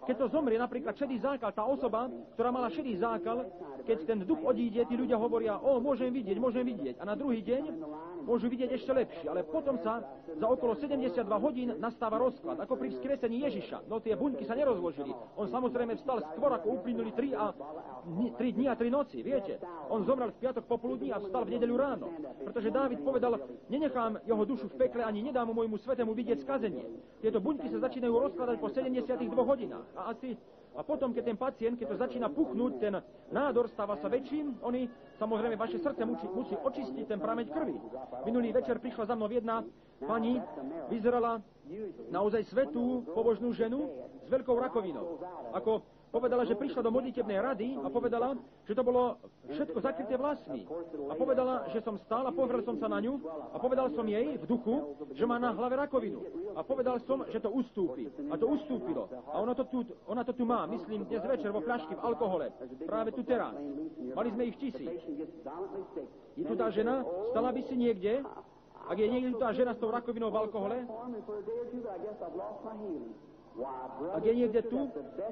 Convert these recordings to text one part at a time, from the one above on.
keď to zomrie, napríklad šedý zákal, tá osoba, ktorá mala šedý zákal, keď ten duch odíde, tí ľudia hovoria, môžem vidieť. A na druhý deň môžu vidieť ešte lepšie. Ale potom sa za okolo 72 hodín nastáva rozklad, ako pri vzkriesení Ježiša. No tie buňky sa nerozložili. On samozrejme vstal skôr, ako uplynuli 3 dni a 3 noci, viete. On zomrel v piatok popoludní a vstal v nedeľu ráno. Pretože Dávid povedal, nenechám jeho dušu v pekle, ani nedám môjmu svetému vidieť skazenie. Tieto buňky sa začínajú rozkladať po 72 hodinách. A potom, keď ten pacient, keď to začína puchnúť, ten nádor stáva sa väčším, samozrejme, vaše srdce musí očistiť ten prameň krvi. Minulý večer prišla za mnou jedna pani, vyzerala naozaj svätú, pobožnú ženu s veľkou rakovinou. Povedala, že prišla do modlitebnej rady a povedala, že to bolo všetko zakryté vlasmi. A povedala, že som stál a pozrel som sa na ňu a povedal som jej v duchu, že má na hlave rakovinu. A povedal som, že to ustúpi. A to ustúpilo. A ona to tu má, myslím, dnes večer vo fľašky v alkohole. Práve tu teraz. Mali sme ich 1000. Je tu tá žena? Stala by si niekde? Ak je niekde tá žena s tou rakovinou v alkohole? Ak je niekde tu,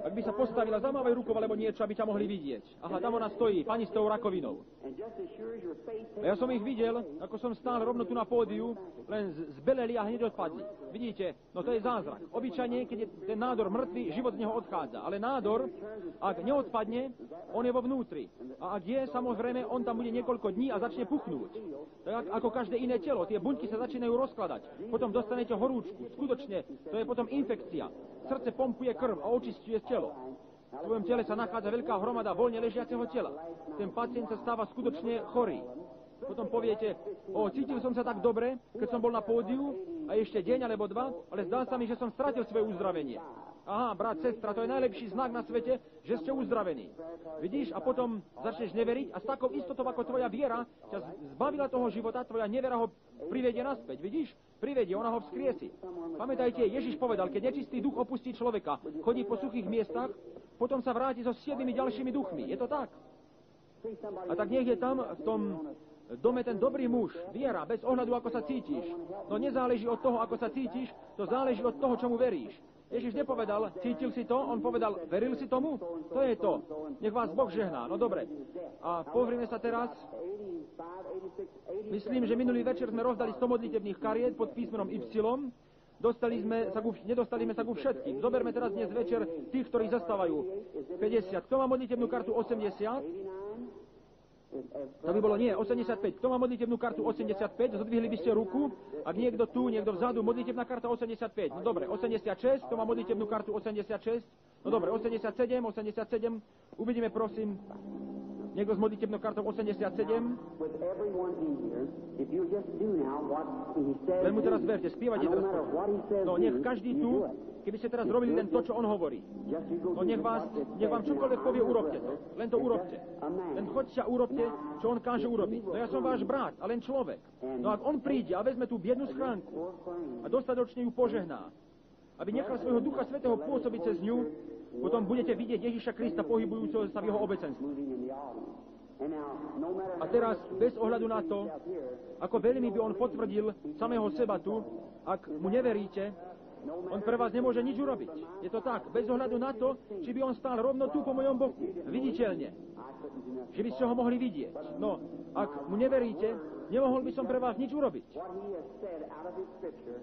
ak by sa postavila, zamávaj rukou alebo niečo, aby ťa mohli vidieť. Aha, tam ona stojí, pani s tou rakovinou. A ja som ich videl, ako som stál rovno tu na pódiu, len zbeleli a hneď odpadli. Vidíte, no to je zázrak. Obyčajne, keď je ten nádor mŕtvy, život z neho odchádza. Ale nádor, ak neodpadne, on je vo vnútri. A ak je, samozrejme, on tam bude niekoľko dní a začne puchnúť. Tak ako každé iné telo, tie buňky sa začínajú rozkladať. Potom dostanete horúčku. Skutočne, to je potom infekcia. Srdce pompuje krv a očistuje telo. V tvojom tele sa nachádza veľká hromada voľne ležiaceho tela. Ten pacient sa stáva skutočne chorý. Potom poviete, cítil som sa tak dobre, keď som bol na pódiu a ešte deň alebo 2, ale zdá sa mi, že som stratil svoje uzdravenie. Aha, brat, sestra, to je najlepší znak na svete, že ste uzdravení. Vidíš? A potom začneš neveriť a s takou istotou, ako tvoja viera ťa zbavila toho života, tvoja nevera ho privedie naspäť. Vidíš? Privedie, ona ho vzkriesi. Pamätajte, Ježiš povedal, keď nečistý duch opustí človeka, chodí po suchých miestach, potom sa vráti so 7 ďalšími duchmi. Je to tak? A tak nech je tam v tom dome ten dobrý muž, viera, bez ohľadu, ako sa cítiš. No nezáleží od toho, ako sa cítiš, to záleží od toho, čomu veríš. Ježiš nepovedal, cítil si to, on povedal, veril si tomu? To je to. Nech vás Boh žehná. No dobre. A pozrime sa teraz. Myslím, že minulý večer sme rozdali 100 modlitebných kariet pod písmenom Y. Nedostali sme sa ku všetkým. Zoberme teraz dnes večer tých, ktorí zastávajú 50. Kto má modlitebnú kartu 80? To by bolo 85. Kto má modlitebnú kartu 85? Zodvihli by ste ruku. Ak niekto tu, niekto vzadu, modlitebná karta 85. No dobre, 86. Kto má modlitebnú kartu 86? No dobre, 87. Uvidíme, prosím. Niekto s modlitebnou kartou 87. Len mu teraz verte, spievajte teraz. No nech každý tu, keby ste teraz robili len to, čo on hovorí. No nech vám čokoľvek povie, urobte to. Len to urobte. Len choďte a urobte, čo on káže urobiť. No ja som váš brat a len človek. No ak on príde a vezme tú biednú schránku a dostatočne ju požehná, aby nechal svojho Ducha Svätého pôsobiť cez ňu, potom budete vidieť Ježiša Krista pohybujúceho sa v jeho obecenstve. A teraz, bez ohľadu na to, ako veľmi by on potvrdil samého seba tu, ak mu neveríte, on pre vás nemôže nič urobiť. Je to tak, bez ohľadu na to, či by on stál rovno tu po mojom boku, viditeľne, že by ste ho mohli vidieť. No, ak mu neveríte, nemohol by som pre vás nič urobiť.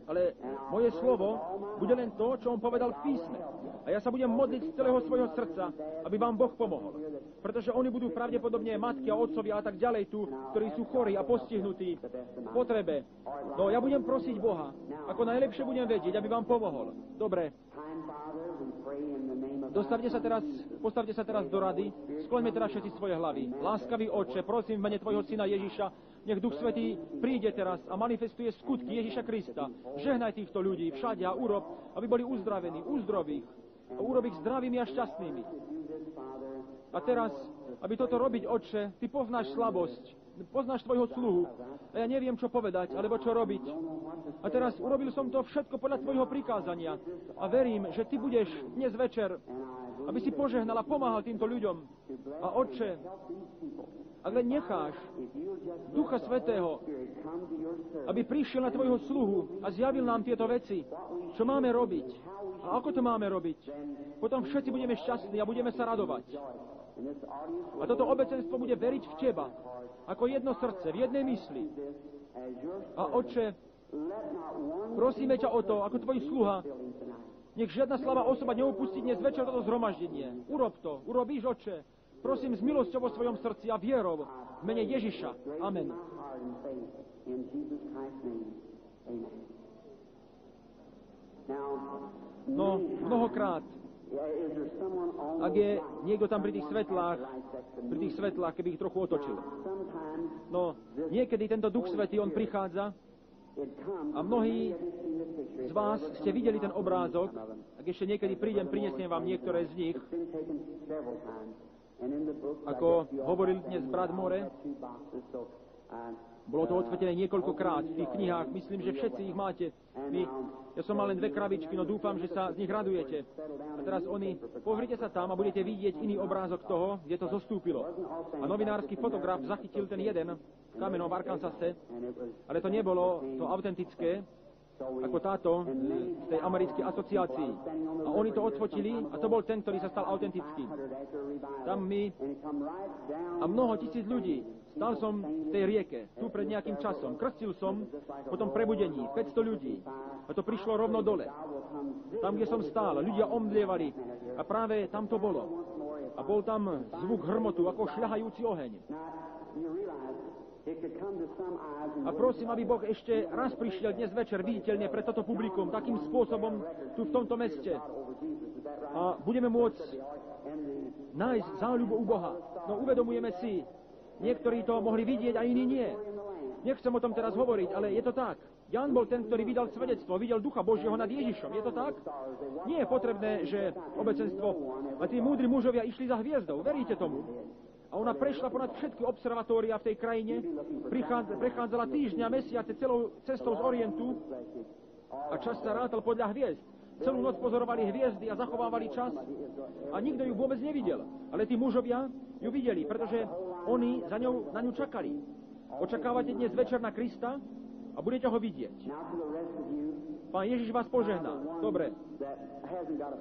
Ale moje slovo bude len to, čo on povedal v písme. A ja sa budem modliť z celého svojho srdca, aby vám Boh pomohol. Pretože oni budú pravdepodobne matky a otcovia a tak ďalej tu, ktorí sú chorí a postihnutí v potrebe. No ja budem prosiť Boha, ako najlepšie budem vedieť, aby vám pomohol. Dobre. Postavte sa teraz do rady. Skloňme teraz všetci svoje hlavy. Láskavý Otče, prosím v mene tvojho syna Ježiša, nech Duch Svätý príde teraz a manifestuje skutky Ježiša Krista. Žehnaj týchto ľudí všade a urob, aby boli uzdravení, uzdroví ich a urob ich zdravými a šťastnými. A teraz, aby toto robiť, Otče, ty poznáš slabosť, poznáš tvojho sluhu a ja neviem, čo povedať, alebo čo robiť. A teraz urobil som to všetko podľa tvojho prikázania a verím, že ty budeš dnes večer, aby si požehnal a pomáhal týmto ľuďom. A Otče, Ak len necháš Ducha Svätého, aby prišiel na tvojho sluhu a zjavil nám tieto veci, čo máme robiť a ako to máme robiť, potom všetci budeme šťastní a budeme sa radovať. A toto obecenstvo bude veriť v teba, ako jedno srdce, v jednej mysli. A Otče, prosíme ťa o to, ako tvoj sluha, nech žiadna slabá osoba neupustí dnes večer toto zhromaždenie. Urob to, urobíš, Otče. Prosím s milosťou vo svojom srdci a vierou v mene Ježiša. Amen. No, mnohokrát, ak je niekto tam pri tých svetlách, keby ich trochu otočil. No, niekedy tento Duch Svätý, on prichádza a mnohí z vás ste videli ten obrázok. Ak ešte niekedy prídem, prinesiem vám niektoré z nich. Ako hovoril dnes brat More, bolo to odsvetené niekoľkokrát v tých knihách. Myslím, že všetci ich máte. Ja som mal len 2 krabičky, no dúfam, že sa z nich radujete. A teraz pozrite sa tam a budete vidieť iný obrázok toho, kde to zostúpilo. A novinársky fotograf zachytil ten jeden v kamenom v Arkansase, ale to nebolo to autentické, ako táto z tej americkej asociácii. A oni to odfotili a to bol ten, ktorý sa stal autentický. Tam a mnoho tisíc ľudí. Stal som v tej rieke, tu pred nejakým časom. Krstil som, potom prebudení, 500 ľudí. A to prišlo rovno dole. Tam, kde som stál, ľudia omdlievali. A práve tam to bolo. A bol tam zvuk hrmotu, ako šľahajúci oheň. A prosím, aby Boh ešte raz prišiel dnes večer viditeľne pre toto publikum, takým spôsobom tu v tomto meste. A budeme môcť nájsť záľubu u Boha. No uvedomujeme si, niektorí to mohli vidieť a iní nie. Nechcem o tom teraz hovoriť, ale je to tak. Ján bol ten, ktorý vydal svedectvo, videl Ducha Božieho nad Ježišom. Je to tak? Nie je potrebné, že obecenstvo a tí múdri mužovia išli za hviezdou. Veríte tomu? A ona prešla ponad všetky observatória v tej krajine, prechádzala týždňa, mesiace celou cestou z Orientu a čas sa rátal podľa hviezd. Celú noc pozorovali hviezdy a zachovávali čas a nikto ju vôbec nevidel. Ale tí mužovia ju videli, pretože oni na ňu čakali. Očakávate dnes večer na Krista a budete ho vidieť. Pán Ježiš vás požehná. Dobre.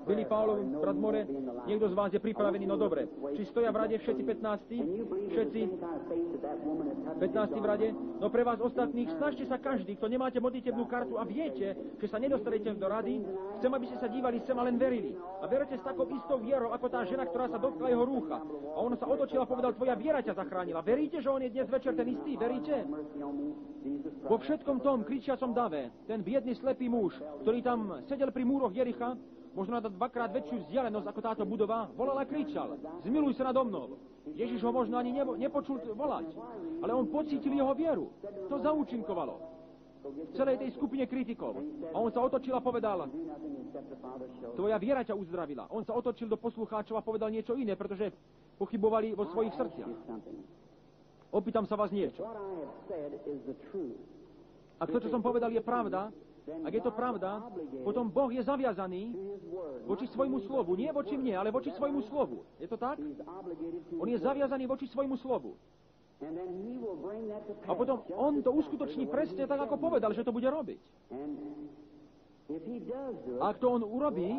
Billy Paulov, brat More, niekto z vás je pripravený, no dobre. Či stoja v rade všetci 15? Všetci 15 v rade? No pre vás ostatných, snažte sa každý, kto nemáte modlitebnú kartu a viete, že sa nedostanete do rady, chcem, aby ste sa dívali sem a len verili. A verte s takou istou vierou, ako tá žena, ktorá sa dotkla jeho rúcha. A on sa otočila a povedal, tvoja viera ťa zachránila. Veríte, že on je dnes večer ten istý? Veríte? Vo všetkom tom kričiacom dave, ten biedný slepý muž, ktorý tam sedel pri múroch Jericha, možno na 2-krát väčšiu vzdialenosť ako táto budova, volal a kričal, zmiluj sa nado mnou. Ježiš ho možno ani nepočul volať, ale on pocítil jeho vieru. To zaúčinkovalo v celej tej skupine kritikov. A on sa otočil a povedal, tvoja viera ťa uzdravila. On sa otočil do poslucháčov a povedal niečo iné, pretože pochybovali vo svojich srdciach. Opýtam sa vás niečo. Ak to, čo som povedal, je pravda, ak je to pravda, potom Boh je zaviazaný voči svojmu slovu. Nie voči mne, ale voči svojmu slovu. Je to tak? On je zaviazaný voči svojmu slovu. A potom on to uskutoční presne tak, ako povedal, že to bude robiť. A ak to on urobí,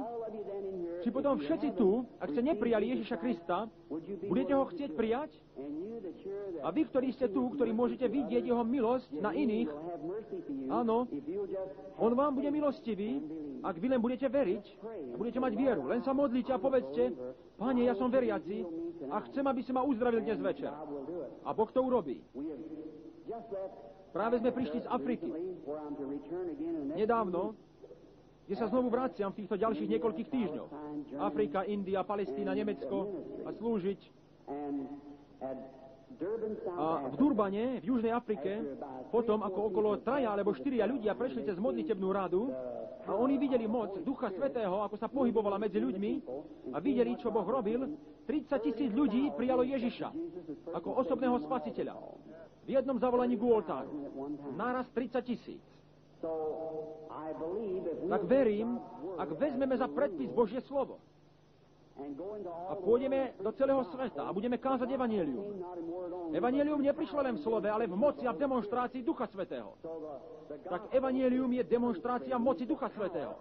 či potom všetci tu, ak ste neprijali Ježiša Krista, budete ho chcieť prijať? A vy, ktorí ste tu, ktorí môžete vidieť jeho milosť na iných, áno, on vám bude milostivý, ak vy len budete veriť a budete mať vieru. Len sa modlite a povedzte, Pane, ja som veriaci a chcem, aby si ma uzdravil dnes večer. A Boh to urobí. Práve sme prišli z Afriky. Nedávno, kde sa znovu vraciam v týchto ďalších niekoľkých týždňoch. Afrika, India, Palestína, Nemecko a slúžiť. A v Durbane, v Južnej Afrike, potom ako okolo 3 alebo 4 ľudia prešli cez modlitebnú radu a oni videli moc Ducha Svätého, ako sa pohybovala medzi ľuďmi a videli, čo Boh robil. 30 000 ľudí prijalo Ježiša ako osobného spasiteľa. V jednom zavolaní k oltáru. Naraz 30 000. Tak verím, ak vezmeme za predpis Božie slovo, a pôjdeme do celého sveta a budeme kázať evanjelium. Evanjelium neprišlo len v slove, ale v moci a v demonštrácii Ducha Svätého. Tak evanjelium je demonštrácia moci Ducha Svätého.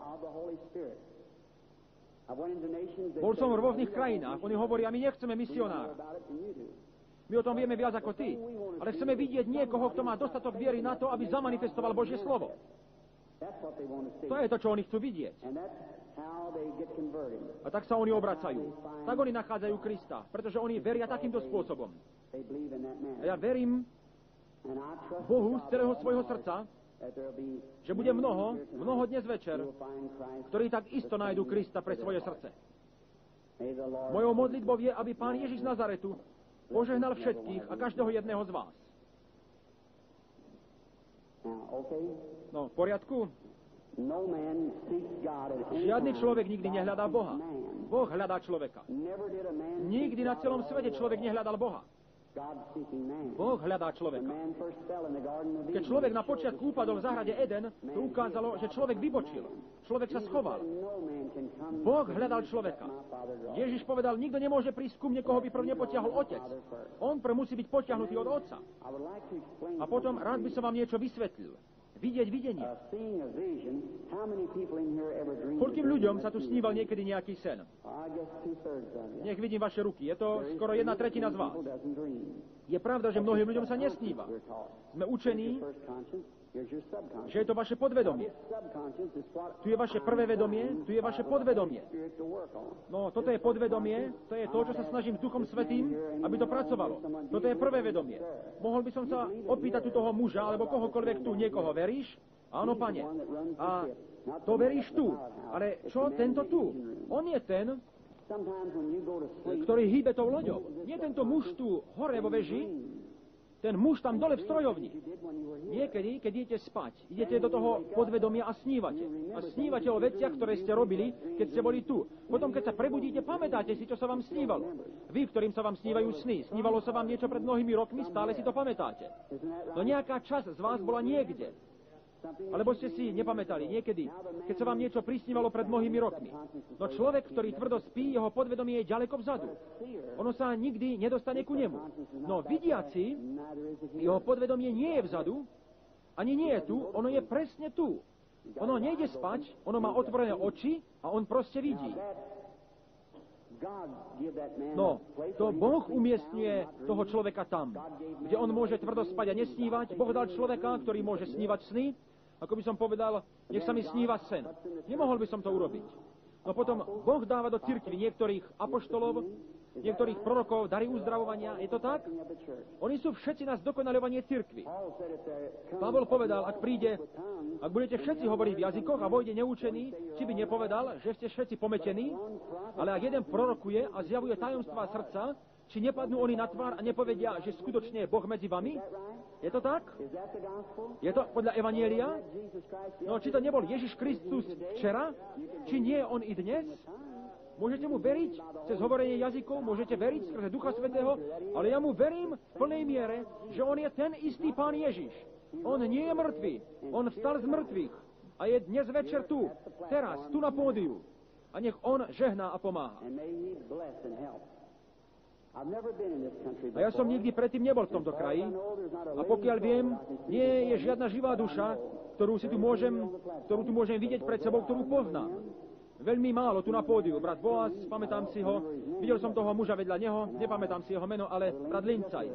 Bol som v rôznych krajinách. Oni hovoria, my nechceme misionára. My o tom vieme viac ako ty. Ale chceme vidieť niekoho, kto má dostatok viery na to, aby zamanifestoval Božie slovo. To je to, čo oni chcú vidieť. A tak sa oni obracajú. Tak oni nachádzajú Krista, pretože oni veria takýmto spôsobom. A ja verím Bohu z celého svojho srdca, že bude mnoho dnes večer, ktorí tak isto nájdu Krista pre svoje srdce. Mojou modlitbou je, aby Pán Ježiš z Nazaretu požehnal všetkých a každého jedného z vás. No, v poriadku? Žiadny človek nikdy nehľadá Boha. Boh hľadá človeka. Nikdy na celom svete človek nehľadal Boha. Boh hľadá človeka. Keď človek na počiatku upadol v záhrade Eden, to ukázalo, že človek vybočil. Človek sa schoval. Boh hľadal človeka. Ježiš povedal, nikto nemôže prísť ku mne, koho by prv nepotiahol Otec. On prv musí byť potiahnutý od Otca. A potom rád by som vám niečo vysvetlil. Vidieť videnie. Koľkým ľuďom sa tu sníval niekedy nejaký sen? Nech vidím vaše ruky. Je to skoro 1/3 z vás. Je pravda, že mnohým ľuďom sa nesníva. Sme učení, že je to vaše podvedomie. Tu je vaše prvé vedomie, tu je vaše podvedomie. No, toto je podvedomie, to je to, čo sa snažím s Duchom Svätým, aby to pracovalo. Toto je prvé vedomie. Mohol by som sa opýtať tu toho muža, alebo kohokoľvek tu, niekoho veríš? Áno, Pane. A to veríš tu. Ale čo tento tu? On je ten, ktorý hýbe tou loďou. Nie tento muž tu hore vo veži, ten muž tam dole v strojovni. Niekedy, keď idete spať, idete do toho podvedomia a snívate. A snívate o veciach, ktoré ste robili, keď ste boli tu. Potom, keď sa prebudíte, pamätáte si, čo sa vám snívalo. Vy, ktorým sa vám snívajú sny, snívalo sa vám niečo pred mnohými rokmi, stále si to pamätáte. No nejaká časť z vás bola niekde. Alebo ste si nepamätali niekedy, keď sa vám niečo prisnívalo pred mnohými rokmi. No človek, ktorý tvrdo spí, jeho podvedomie je ďaleko vzadu. Ono sa nikdy nedostane ku nemu. No vidiaci, jeho podvedomie nie je vzadu, ani nie je tu, ono je presne tu. Ono nejde spať, ono má otvorené oči a on proste vidí. No, to Boh umiestňuje toho človeka tam, kde on môže tvrdo spať a nesnívať. Boh dal človeka, ktorý môže snívať sny. Ako by som povedal, nech sa mi sníva sen. Nemohol by som to urobiť. No potom Boh dáva do cirkvi niektorých apoštolov, niektorých prorokov, dary uzdravovania. Je to tak? Oni sú všetci na zdokonaľovanie cirkvi. Pavol povedal, ak budete všetci hovoriť v jazykoch a vojde neúčený, či by nepovedal, že ste všetci pometení, ale ak jeden prorokuje a zjavuje tajomstvá srdca, či nepadnú oni na tvár a nepovedia, že skutočne je Boh medzi vami? Je to tak? Je to podľa Evanjelia? No, či to nebol Ježiš Kristus včera? Či nie je on i dnes? Môžete mu veriť cez hovorenie jazykov, môžete veriť skrze Ducha Svätého, ale ja mu verím v plnej miere, že on je ten istý Pán Ježiš. On nie je mŕtvý. On vstal z mŕtvych a je dnes večer tu, teraz, tu na pódiu. A nech on žehná a pomáha. A ja som nikdy predtým nebol v tomto kraji a pokiaľ viem, nie je žiadna živá duša, ktorú tu môžem vidieť pred sebou, ktorú poznám. Veľmi málo tu na pódiu. Brat Boaz, pamätám si ho, videl som toho muža vedľa neho, nepamätám si jeho meno, ale brat Lincaj.